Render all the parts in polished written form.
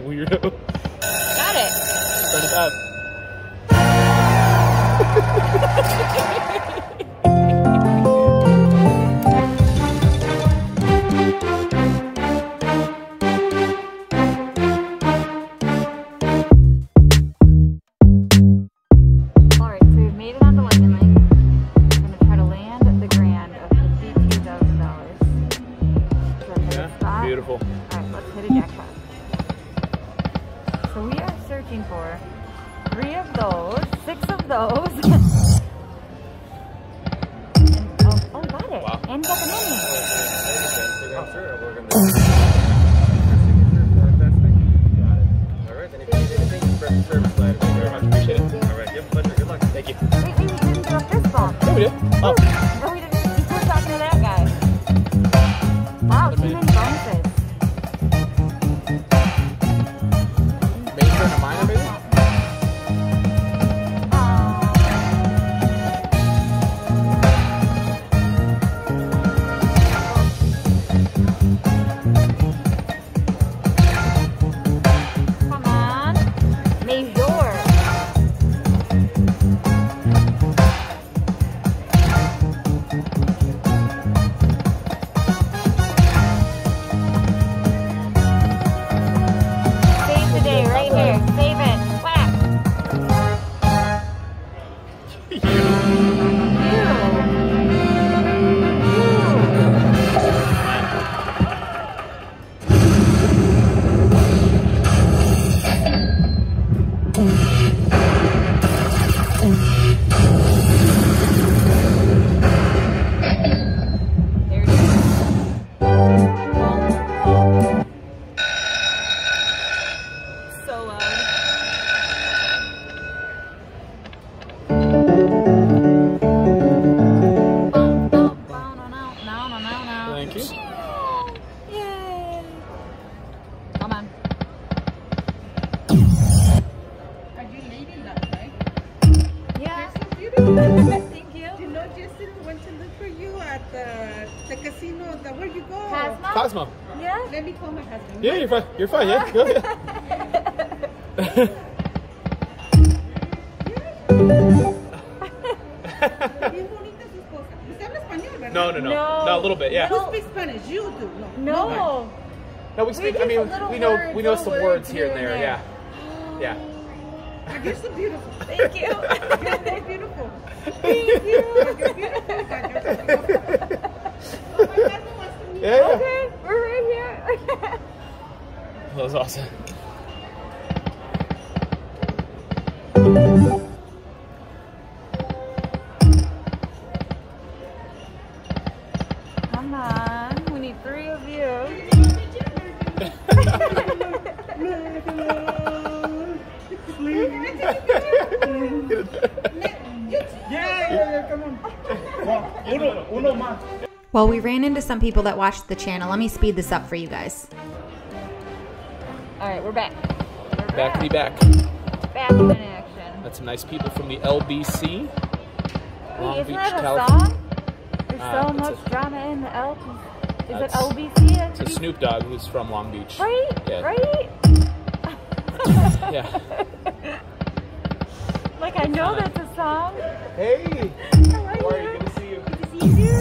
Weirdo. Got it. Turn it up. Alright, so we've made it on the Lightning Link. We're going to try to land the grand of $52,000. Yeah, beautiful. Alright, let's hit a jackpot. So we are searching for 3 of those, 6 of those. And, oh, got it. Wow. And got the menu. Alright, then if you need anything, service line. Thank you very much. Appreciate it. Alright, you have a pleasure. Good luck. Thank you. Wait, we didn't do a fist bump. Yeah, we did. Oh. No, we didn't. You were talking to that guy. Wow, too many bonuses. Maybe turn a minor, maybe? Come on. Major. Save the day right here. Save it. Whack. There it is. So loud. No. Thank you. Yay. Come on. Are you lady luck, right? Yeah. You're so beautiful. Thank you. You know, Justin went to look for you at the casino. Where you go? Cosmo? Cosmo. Yeah. Let me call my husband. Yeah, you're fine. You're fine, yeah. Go ahead. Bien bonita su esposa. ¿Usted habla español, verdad? No. No. No, a little bit, yeah. You speak Spanish. You do. No. No, we speak, just I mean, a little we know words, some little words here and there, yeah. Yeah. You're so beautiful. Thank you. You're so beautiful. Thank you. You're beautiful. Oh, my husband wants to meet you. Yeah. Okay, we're right here. That was awesome. Come on. We need 3 of you. Yeah, come on. Uno más. Well, we ran into some people that watched the channel. Let me speed this up for you guys. Alright, we're back. Back to be back. Back in action. That's some nice people from the LBC. Long Hey, isn't Beach, that a California. song? There's so it's much drama in the LP. Is it That's- LBC? It's a Snoop Dogg who's from Long Beach. Right? Yeah. Right? Yeah. Like, I know that's a song. Hey! How are How are you? you? Good to see you. Good to see you.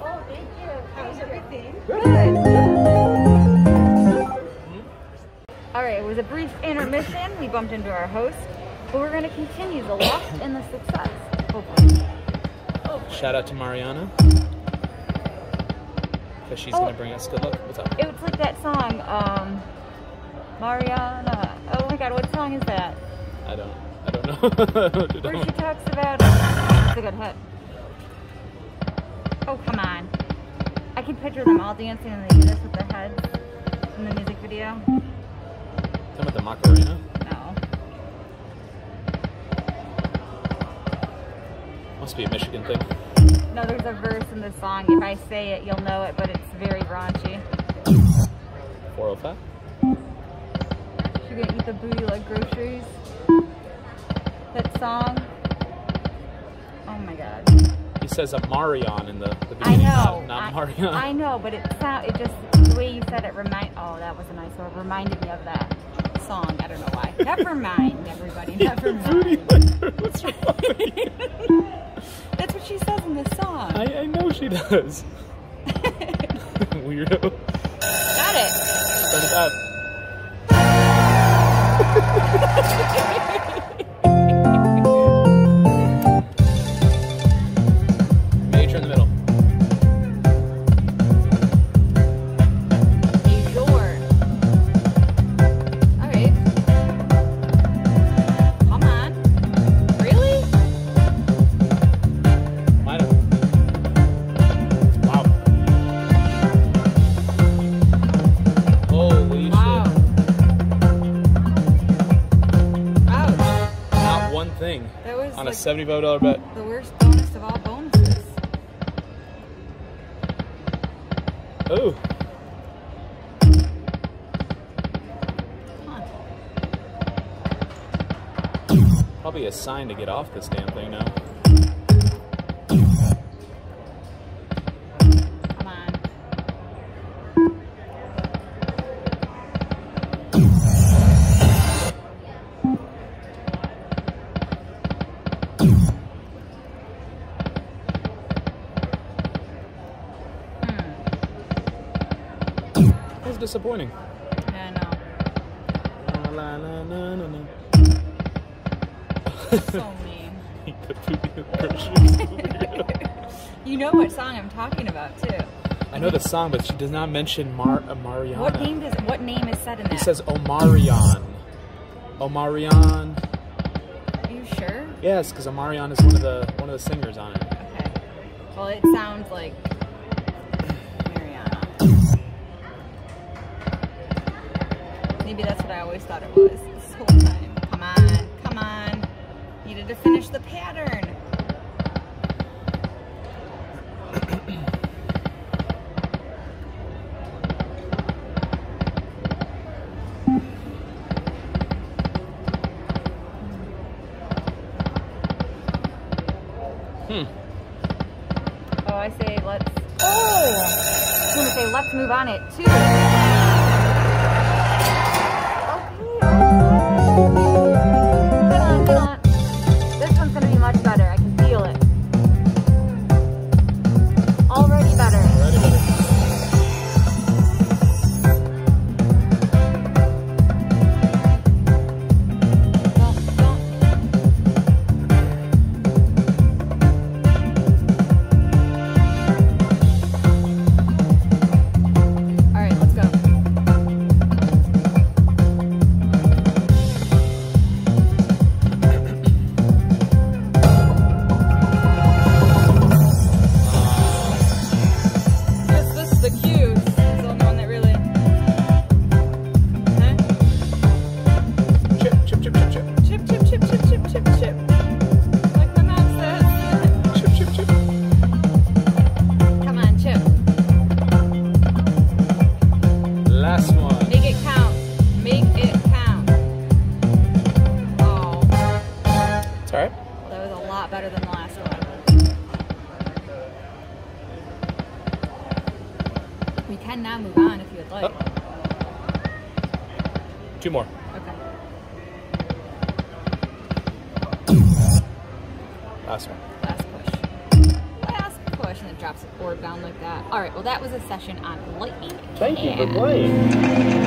Oh, thank you. How's everything? Good. Alright, it was a brief intermission. We bumped into our host, but we're going to continue the luck and the success, hopefully. Shout out to Mariana. Because she's going to bring us good luck. What's up? It was like that song, Mariana. Oh my god, what song is that? I don't know. Where she talks about... It's a good hit. Oh, come on. I can picture them all dancing and they do this with their heads in the music video. Talking about the Macarena? No. Must be a Michigan thing. No, there's a verse in this song. If I say it, you'll know it, but it's very raunchy. 405? You're gonna eat the booty like groceries. That song. Oh my god. He says a Marion in the I beginning, know. not Marion. I know, but it just The way you said it oh, that was a nice word. Reminded me of that song. I don't know why. Never mind, everybody. Never mind. What's wrong with you? That's what she says in this song. I know she does. Weirdo. Got it. Start it up. Major in the middle. Major. Alright. Come on. Really? Minor. Wow. Holy Wow. shit. Ouch. Not one thing. That was On like a $75 bet. the worst bonus of all bonuses. Oh. Huh. Probably a sign to get off this damn thing now. Come on. That was disappointing. Yeah, I know. La, la, la, la, la. So mean. Eat the poopy groceries. You know what song I'm talking about too. I know the song, but she does not mention Mariana. What name is said in that? He says Omarion. Omarion. Are you sure? Yes, because Omarion is one of the singers on it. Okay. Well, it sounds like Mariana. Maybe that's what I always thought it was this whole time. Come on, come on. Needed to finish the pattern. Oh, I say let's. Oh! I was gonna say let's move on it too. Okay. Come on. This one's gonna be much better. I can feel it. Already better. Already better. Better than the last one. We can now move on if you would like. Oh. 2 more. Okay. Last one. Last push. Last push, and it drops the board down like that. All right, well, that was a session on lightning. Thank you for playing.